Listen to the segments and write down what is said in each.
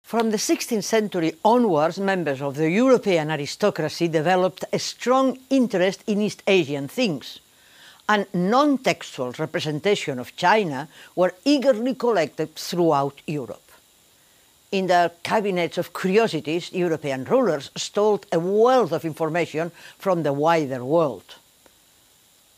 From the 16th century onwards, members of the European aristocracy developed a strong interest in East Asian things, and non-textual representations of China were eagerly collected throughout Europe. In their cabinets of curiosities, European rulers stole a wealth of information from the wider world.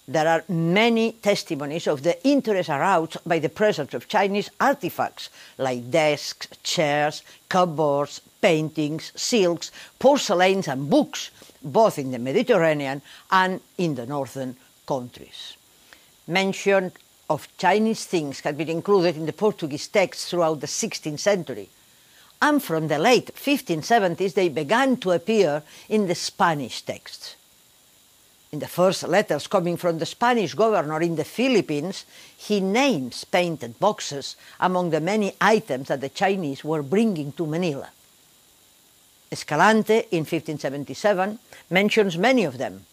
There are many testimonies of the interest aroused by the presence of Chinese artifacts like desks, chairs, cupboards, paintings, silks, porcelains and books, both in the Mediterranean and in the northern countries. Mention of Chinese things had been included in the Portuguese texts throughout the 16th century, and from the late 1570s they began to appear in the Spanish texts. In the first letters coming from the Spanish governor in the Philippines, he names painted boxes among the many items that the Chinese were bringing to Manila. Escalante, in 1577, mentions many of them,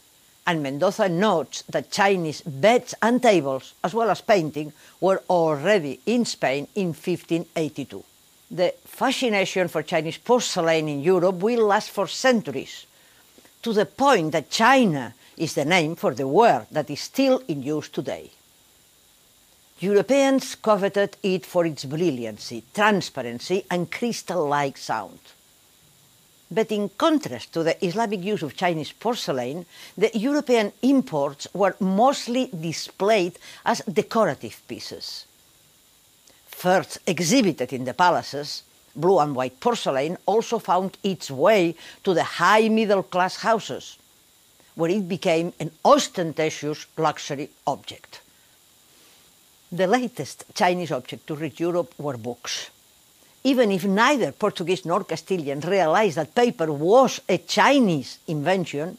and Mendoza notes that Chinese beds and tables, as well as painting, were already in Spain in 1582. The fascination for Chinese porcelain in Europe will last for centuries, to the point that China is the name for the ware that is still in use today. Europeans coveted it for its brilliancy, transparency, and crystal-like sound. But in contrast to the Islamic use of Chinese porcelain, the European imports were mostly displayed as decorative pieces. First exhibited in the palaces, blue and white porcelain also found its way to the high middle-class houses, where it became an ostentatious luxury object. The latest Chinese object to reach Europe were books. Even if neither Portuguese nor Castilian realized that paper was a Chinese invention,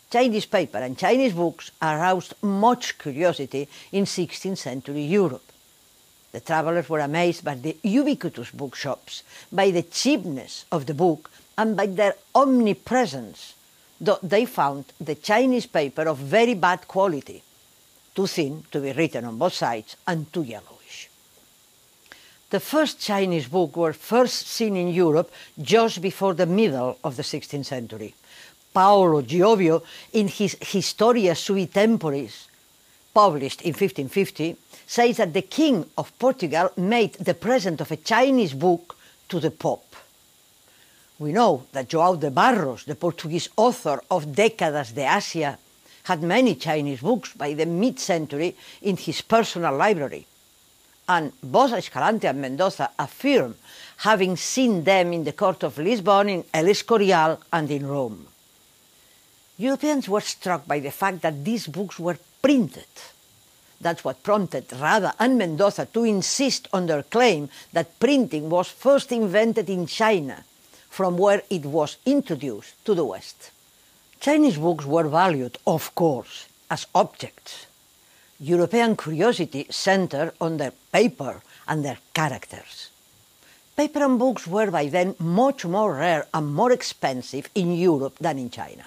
Chinese paper and Chinese books aroused much curiosity in 16th century Europe. The travelers were amazed by the ubiquitous bookshops, by the cheapness of the book, and by their omnipresence, though they found the Chinese paper of very bad quality, too thin to be written on both sides and too yellowish. The first Chinese books were first seen in Europe just before the middle of the 16th century. Paolo Giovio, in his Historia sui temporis, published in 1550, says that the King of Portugal made the present of a Chinese book to the Pope. We know that João de Barros, the Portuguese author of Décadas de Asia, had many Chinese books by the mid-century in his personal library, and both Escalante and Mendoza affirm having seen them in the court of Lisbon, in El Escorial, and in Rome. Europeans were struck by the fact that these books were printed. That's what prompted Rada and Mendoza to insist on their claim that printing was first invented in China, from where it was introduced to the West. Chinese books were valued, of course, as objects. European curiosity centered on their paper and their characters. Paper and books were by then much more rare and more expensive in Europe than in China.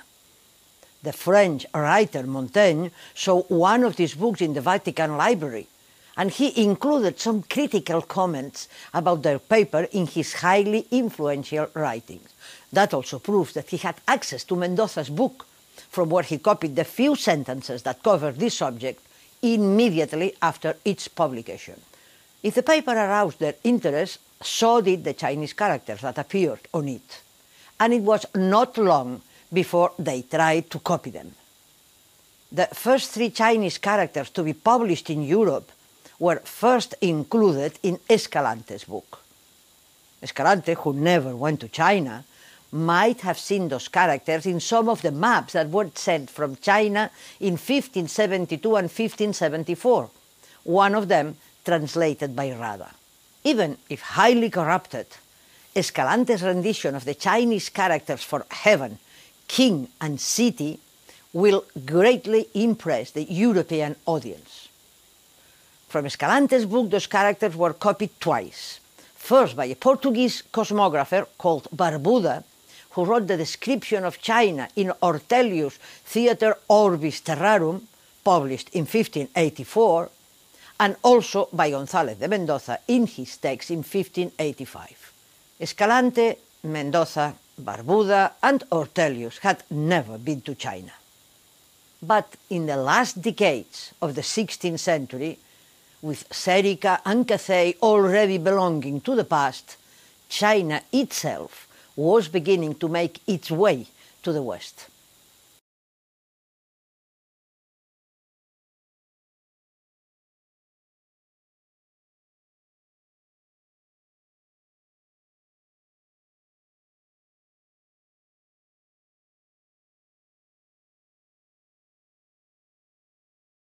The French writer Montaigne saw one of these books in the Vatican Library, and he included some critical comments about their paper in his highly influential writings. That also proves that he had access to Mendoza's book, from where he copied the few sentences that covered this subject immediately after its publication. If the paper aroused their interest, so did the Chinese characters that appeared on it, and it was not long before they tried to copy them. The first 3 Chinese characters to be published in Europe were first included in Escalante's book. Escalante, who never went to China, might have seen those characters in some of the maps that were sent from China in 1572 and 1574, one of them translated by Rada. Even if highly corrupted, Escalante's rendition of the Chinese characters for heaven, king, and city will greatly impress the European audience. From Escalante's book, those characters were copied twice. First by a Portuguese cosmographer called Barbuda, who wrote the description of China in Ortelius' Theatre Orbis Terrarum, published in 1584, and also by González de Mendoza in his text in 1585. Escalante, Mendoza, Barbuda, and Ortelius had never been to China. But in the last decades of the 16th century, with Serica and Cathay already belonging to the past, China itself was beginning to make its way to the West.